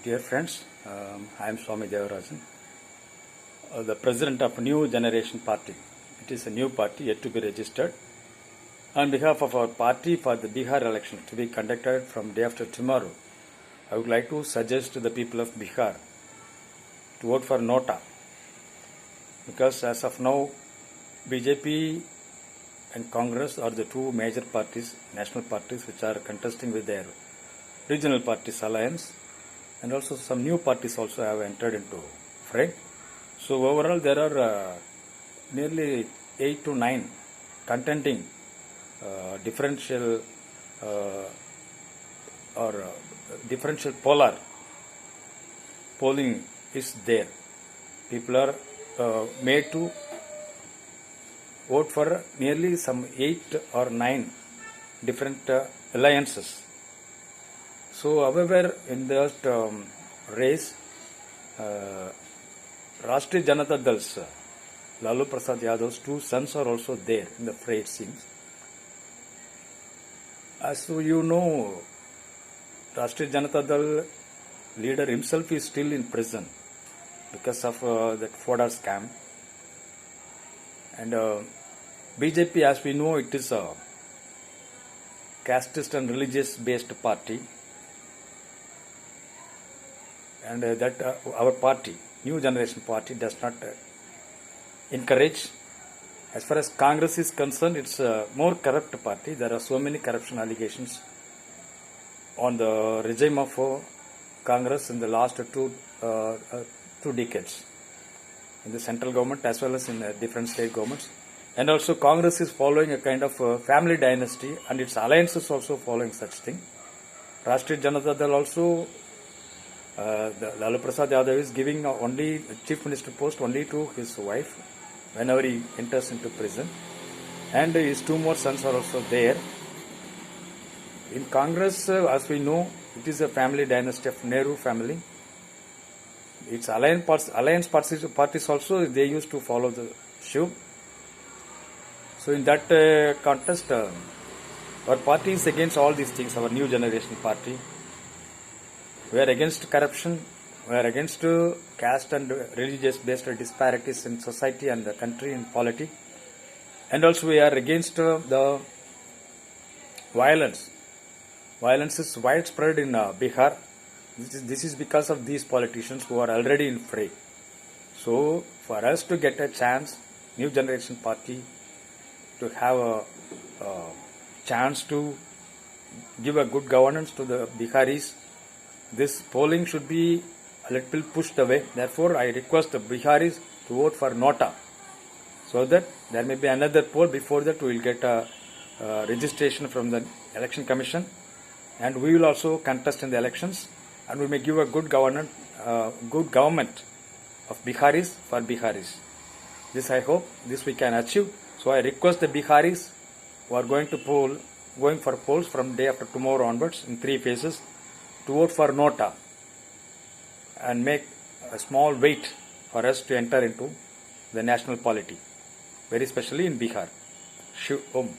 Dear friends, I am Swami Devarajan, the president of New Generation Party. It is a new party yet to be registered. On behalf of our party for the Bihar election to be conducted from day after tomorrow, I would like to suggest to the people of Bihar to vote for Nota, because as of now, BJP and Congress are the two major parties, national parties, which are contesting with their regional parties alliance, and also some new parties also have entered into fray. So overall there are nearly 8 to 9 contending differential differential polar polling is there. People are made to vote for nearly some 8 or 9 different alliances. So however, in that race, Rashtriya Janata Dal's Lalu Prasad Yadav's two sons are also there in the fray, it seems. As you know, Rashtriya Janata Dal leader himself is still in prison because of that Foda scam. And BJP, as we know, it is a casteist and religious based party. And that our party, New Generation Party, does not encourage. As far as Congress is concerned, it's a more corrupt party. There are so many corruption allegations on the regime of Congress in the last two decades, in the central government as well as in different state governments. And also Congress is following a kind of family dynasty, and its alliances also following such thing. Rashtriya Janata Dal also, Lalu Prasad Yadav is giving only chief minister post only to his wife whenever he enters into prison, and his two more sons are also there. In Congress, as we know, it is a family dynasty of Nehru family. Its alliance parties also, they used to follow the shoe. So in that contest, our party is against all these things, our New Generation Party. We are against corruption, we are against caste and religious based disparities in society and the country and polity. And also we are against the violence. Violence is widespread in Bihar. This is because of these politicians who are already in fray. So for us to get a chance, New Generation Party, to have a chance to give a good governance to the Biharis, this polling should be a little pushed away. Therefore, I request the Biharis to vote for Nota, so that there may be another poll. Before that, we will get a registration from the Election Commission, and we will also contest in the elections, and we may give a good government of Biharis for Biharis. This I hope, this we can achieve. So I request the Biharis who are going for polls from day after tomorrow onwards in 3 phases, to vote for Nota and make a small wait for us to enter into the national polity, very especially in Bihar. Shiv Om.